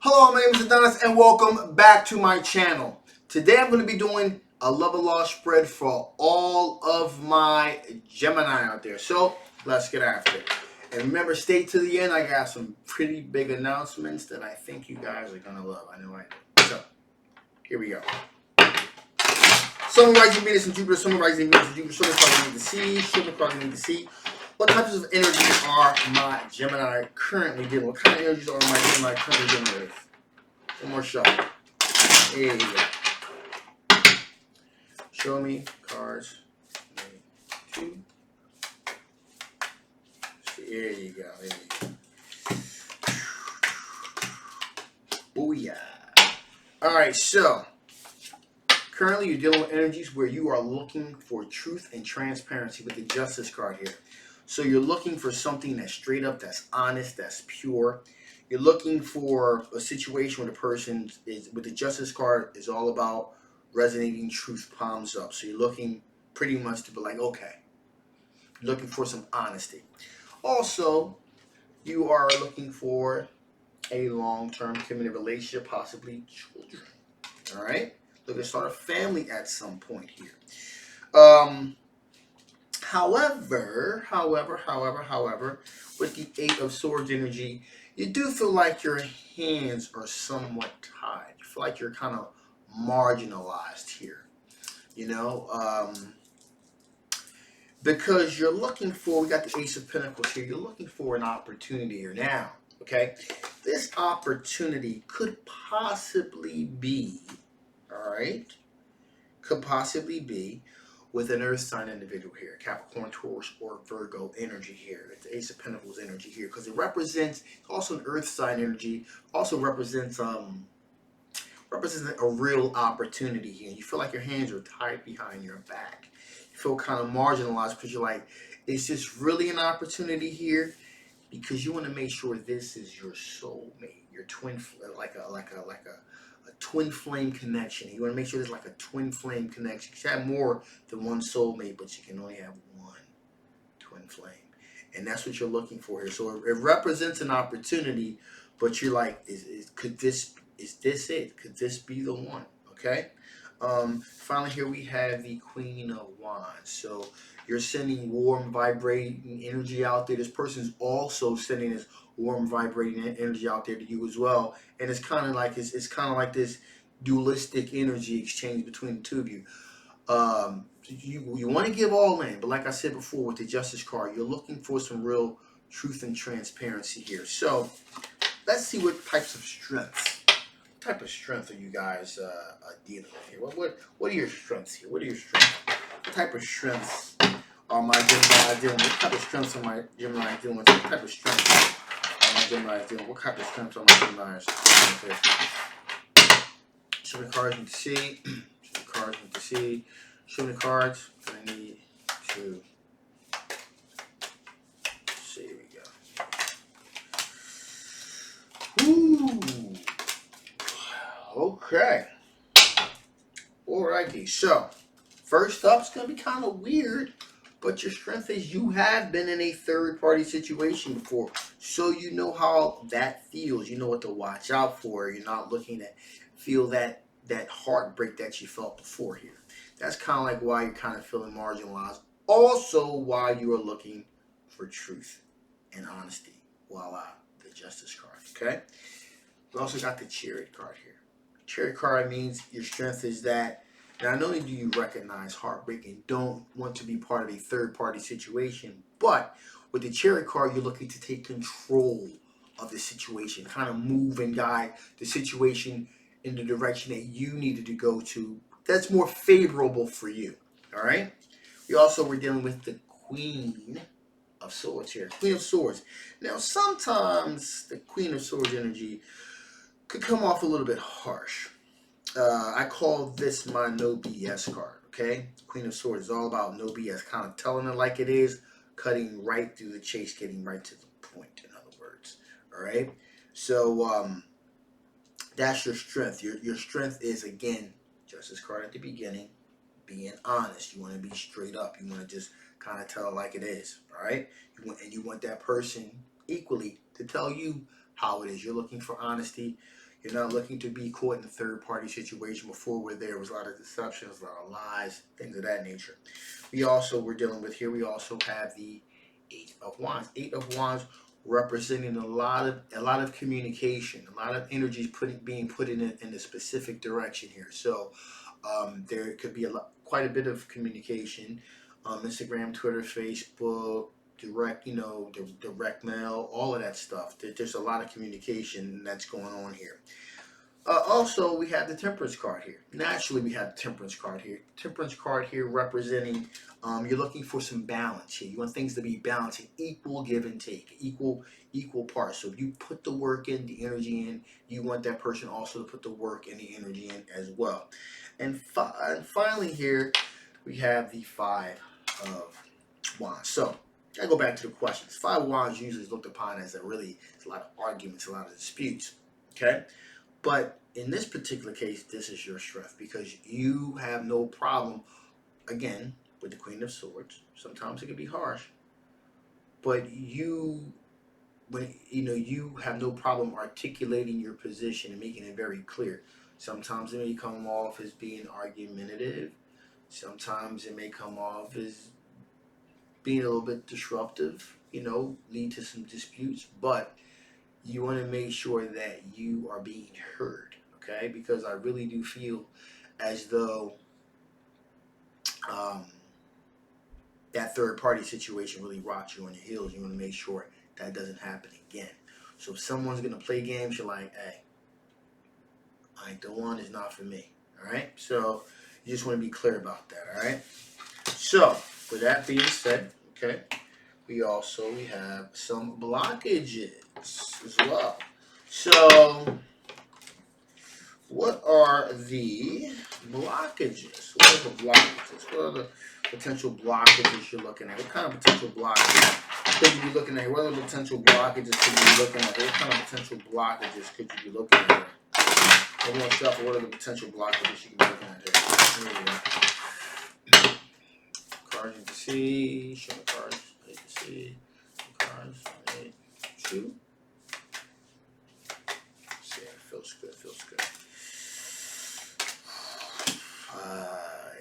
Hello, my name is Adonis and welcome back to my channel. Today I'm going to be doing a love and loss spread for all of my Gemini out there. So let's get after it. And remember, stay to the end. I got some pretty big announcements that I think you guys are going to love. I know I do. So here we go. Sun, rising, Venus, and Jupiter. Sun, rising, Venus, and Jupiter. Show me cards you need to see. Show me cards you need to see. What types of energies are my Gemini currently dealing with? What kind of energies are my Gemini currently dealing with? One more shot. There you go. Show me cards. 2. There you go. There you go. Oh yeah. All right. So currently, you're dealing with energies where you are looking for truth and transparency with the Justice card here. So you're looking for something that's straight up, that's honest, that's pure. You're looking for a situation where the person is, with the Justice card, is all about resonating truth, palms up. So you're looking pretty much to be like, okay, looking for some honesty. Also, you are looking for a long-term committed relationship, possibly children. All right? Looking to start a family at some point here. However, with the 8 of Swords energy, you do feel like your hands are somewhat tied. You feel like you're kind of marginalized here, you know, because you're looking for, we got the Ace of Pentacles here, you're looking for an opportunity here now, okay? This opportunity could possibly be, all right, could possibly be with an earth sign individual here, Capricorn, Taurus, or Virgo energy here. It's the Ace of Pentacles energy here because it represents also an earth sign energy. Also represents a real opportunity here. You feel like your hands are tied behind your back. You feel kind of marginalized because you're like, is this really an opportunity here? Because you want to make sure this is your soulmate, your twin, like a twin flame connection. You want to make sure there's like a twin flame connection. You can have more than one soulmate, but you can only have one twin flame. And that's what you're looking for here. So it represents an opportunity, but you're like, is this it? Could this be the one? Okay. Finally, here we have the Queen of Wands. So you're sending warm, vibrating energy out there. This person's also sending this warm, vibrating energy out there to you as well. And it's kind of like it's kind of like this dualistic energy exchange between the two of you. You want to give all in, but like I said before, with the Justice card, you're looking for some real truth and transparency here. So let's see what types of strengths. What type of strength are you guys dealing with here? What are your strengths here? What are your strengths? What type of strengths are my Gemini dealing with? What type of strengths are my Gemini dealing with? What type of strengths are my Gemini dealing with? What type of strengths are my Gemini dealing with? Show me cards you need to see. Show me cards you need to see. Show me cards I need to see. Here we go. Ooh. Okay. Alrighty. So, first up, it's going to be kind of weird, but your strength is you have been in a third-party situation before, so you know how that feels. You know what to watch out for. You're not looking to feel that heartbreak that you felt before here. That's kind of like why you're kind of feeling marginalized. Also, why you are looking for truth and honesty. Voila, the Justice card. Okay. We also got the Chariot card here. Chariot card means your strength is that not only do you recognize heartbreak and don't want to be part of a third-party situation, but with the Chariot card, you're looking to take control of the situation, kind of move and guide the situation in the direction that you needed to go to that's more favorable for you. All right? We also were dealing with the Queen of Swords here. Queen of Swords. Now, sometimes the Queen of Swords energy could come off a little bit harsh. I call this my no BS card, okay? Queen of Swords is all about no BS, kind of telling it like it is, cutting right through the chase, getting right to the point, in other words, all right? So that's your strength. Your strength is, again, Justice card at the beginning, being honest. You want to be straight up. You want to just kind of tell it like it is, all right? You want that person equally to tell you how it is. You're looking for honesty. You're not looking to be caught in a third-party situation before where there was a lot of deceptions, a lot of lies, things of that nature. We're dealing with here, we also have the Eight of Wands. Eight of Wands representing a lot of communication, a lot of energies being put in a specific direction here. So there could be quite a bit of communication, Instagram, Twitter, Facebook, direct mail, all of that stuff. There's a lot of communication that's going on here. Also, we have the Temperance card here. Naturally, we have the Temperance card here. Temperance card here representing you're looking for some balance here. You want things to be balanced, equal give and take, equal parts. So if you put the work in, the energy in, you want that person also to put the work and the energy in as well. And finally here, we have the Five of Wands. So I go back to the questions. Five of Wands usually is looked upon as a lot of arguments, a lot of disputes. Okay? But in this particular case, this is your strength because you have no problem, again, with the Queen of Swords. Sometimes it can be harsh, but you have no problem articulating your position and making it very clear. Sometimes it may come off as being argumentative. Sometimes it may come off as being a little bit disruptive, lead to some disputes, but you want to make sure that you are being heard, okay? Because I really do feel as though that third party situation really rocks you on your heels. You want to make sure that doesn't happen again. So if someone's going to play games, you're like, hey, I ain't the one, it's not for me, all right? So you just want to be clear about that, all right? So with that being said, okay, we have some blockages as well. So what are the blockages? What are the blockages? What are the potential blockages you're looking at? What kind of potential blockages could you be looking at? What are the potential blockages could you be looking at? What kind of potential blockages could you be looking at? We're going to shuffle. What are the potential blockages you can be looking at here? Here we go. Cards you can see. Show the cards. You can see. Cards. 1, 2. See, it feels good.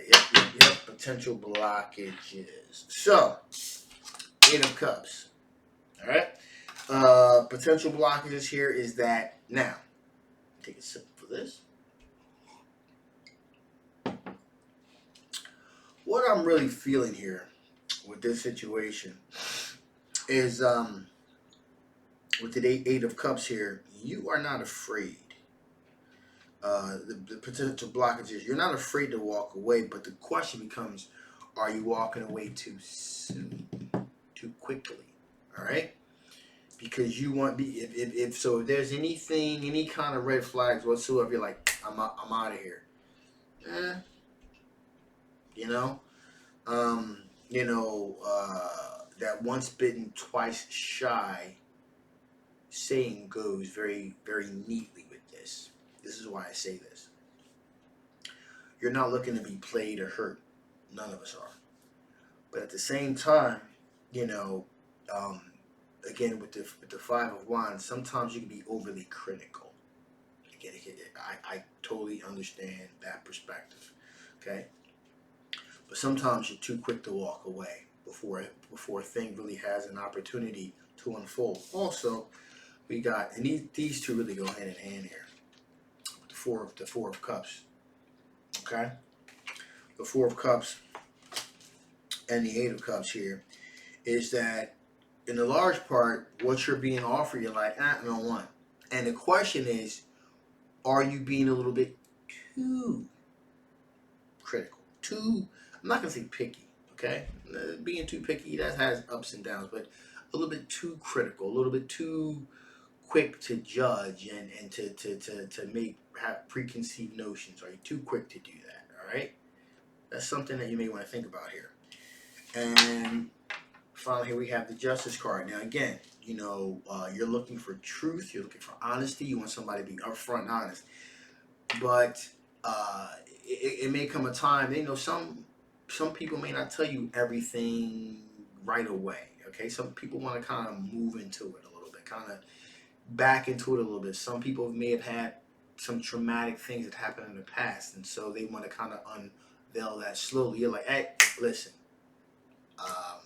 Yep. Potential blockages. So, Eight of Cups. All right. Potential blockages here is that now. Take a sip for this. What I'm really feeling here with this situation is with the Eight of Cups here, you are not afraid. The potential blockages, you're not afraid to walk away, but the question becomes, are you walking away too soon, too quickly? All right, because you want if there's any kind of red flags whatsoever, you're like, I'm out of here. That once bitten, twice shy saying goes very, very neatly with this. This is why I say this. You're not looking to be played or hurt. None of us are. But at the same time, again with the Five of Wands, sometimes you can be overly critical. Again, I totally understand that perspective. Okay, but sometimes you're too quick to walk away before a thing really has an opportunity to unfold. Also, we got, and these two really go hand in hand here. The Four of Cups. Okay, the Four of Cups and the Eight of Cups here is that in the large part, what you're being offered, you're like, I don't want. And the question is, are you being a little bit too critical? I'm not gonna say picky, okay? Being too picky, that has ups and downs, but a little bit too critical, a little bit too quick to judge and to have preconceived notions. Are you too quick to do that? All right, that's something that you may want to think about here. And finally, here we have the Justice card. Now, again, you're looking for truth. You're looking for honesty. You want somebody to be upfront and honest. But it may come a time. Some people may not tell you everything right away. Okay, some people want to kind of move into it a little bit, kind of back into it a little bit. Some people may have had some traumatic things that happened in the past, and so they want to kind of unveil that slowly. You're like, hey, listen, um,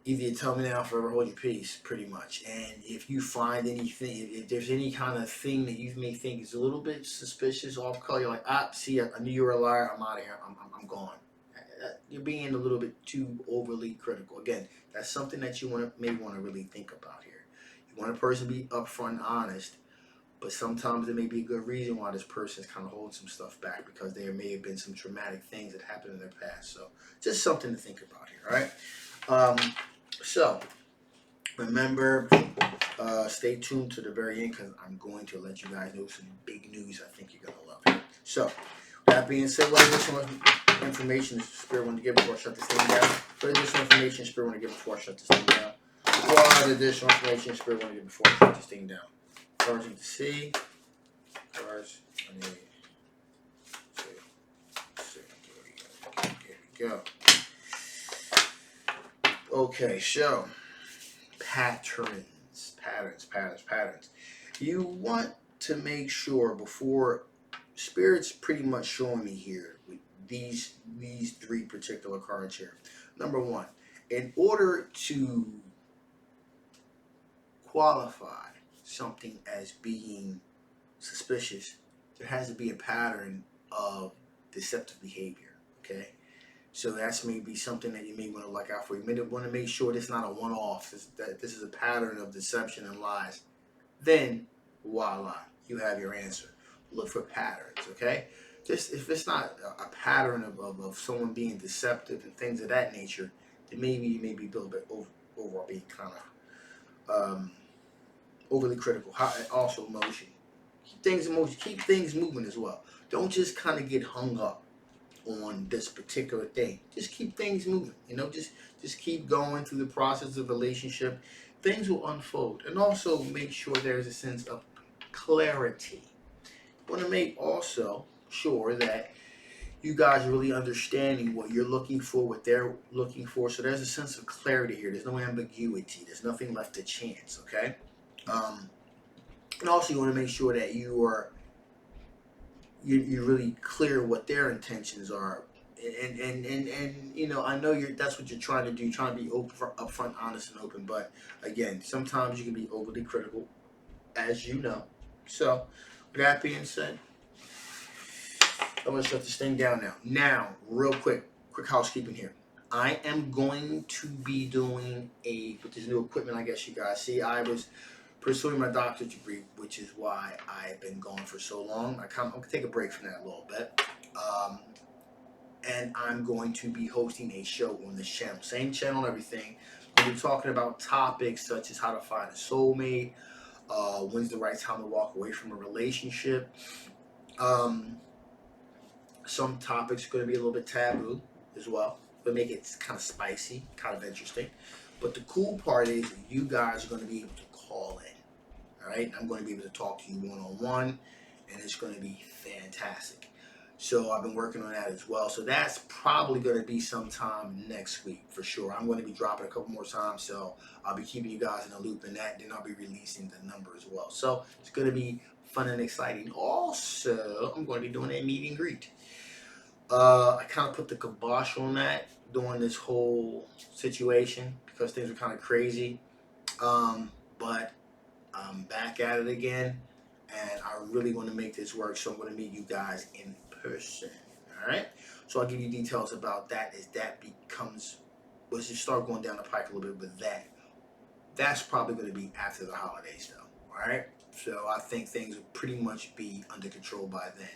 either you tell me now or forever hold your peace, pretty much. And if you find anything, if there's any kind of thing that you may think is a little bit suspicious, off color, you're like, see, I knew you were a liar. I'm out of here. I'm gone. You're being a little bit too overly critical. Again, that's something that you may want to really think about here. You want a person to be upfront and honest, but sometimes there may be a good reason why this person is kind of holding some stuff back, because there may have been some traumatic things that happened in their past. So just something to think about here, all right? So remember, stay tuned to the very end, because I'm going to let you guys know some big news I think you're going to love. So that being said, what additional information is Spirit want to give before I shut this thing down? What additional information is Spirit want to give before I shut this thing down? What additional information is Spirit want to give before I shut this thing down? Cards need to see. Cards I need to see. Here we go. Okay, so patterns. You want to make sure before Spirit's pretty much showing me here with these three particular cards here. Number one, in order to qualify something as being suspicious, there has to be a pattern of deceptive behavior. Okay, so that's maybe something that you may want to look out for. You may want to make sure this is not a one-off. That this is a pattern of deception and lies. Then, voila, you have your answer. Look for patterns. Okay, if it's not a pattern of someone being deceptive and things of that nature, then maybe you may be a little bit overall being kind of overly critical. Also, emotion. Keep things moving as well. Don't just kind of get hung up on this particular thing. Just keep things moving. Just keep going through the process of relationship. Things will unfold, and also make sure there's a sense of clarity. You want to make also sure that you guys are really understanding what you're looking for, what they're looking for. So there's a sense of clarity here. There's no ambiguity. There's nothing left to chance. Okay. And also, you want to make sure that you're really clear what their intentions are, and I know that's what you're trying to do. You're trying to be upfront, honest, and open. But again, sometimes you can be overly critical, as you know. So, with that being said, I'm gonna shut this thing down now. Now, real quick housekeeping here. I am going to be doing with this new equipment. I guess you guys see, I was pursuing my doctorate degree, which is why I've been gone for so long. I'm gonna take a break from that a little bit, and I'm going to be hosting a show on this channel, same channel and everything. We'll be talking about topics such as how to find a soulmate, when's the right time to walk away from a relationship. Some topics are going to be a little bit taboo as well, but make it kind of spicy, kind of interesting. But the cool part is you guys are going to be able to call in. All right, I'm going to be able to talk to you one-on-one, and it's going to be fantastic. So I've been working on that as well. So that's probably going to be sometime next week for sure. I'm going to be dropping a couple more times, so I'll be keeping you guys in the loop in that. Then I'll be releasing the number as well. So it's going to be fun and exciting. Also, I'm going to be doing a meet and greet. I kind of put the kibosh on that during this whole situation because things were kind of crazy. But I'm back at it again, and I really want to make this work. So I'm going to meet you guys in person. All right. So I'll give you details about that as that becomes, let's just start going down the pike a little bit with that. That's probably going to be after the holidays, though. All right. So I think things will pretty much be under control by then.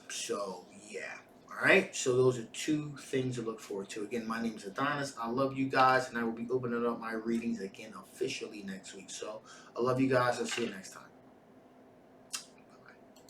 So yeah. All right. So those are two things to look forward to. Again, my name is Adonis. I love you guys, and I will be opening up my readings again officially next week. So I love you guys. I'll see you next time.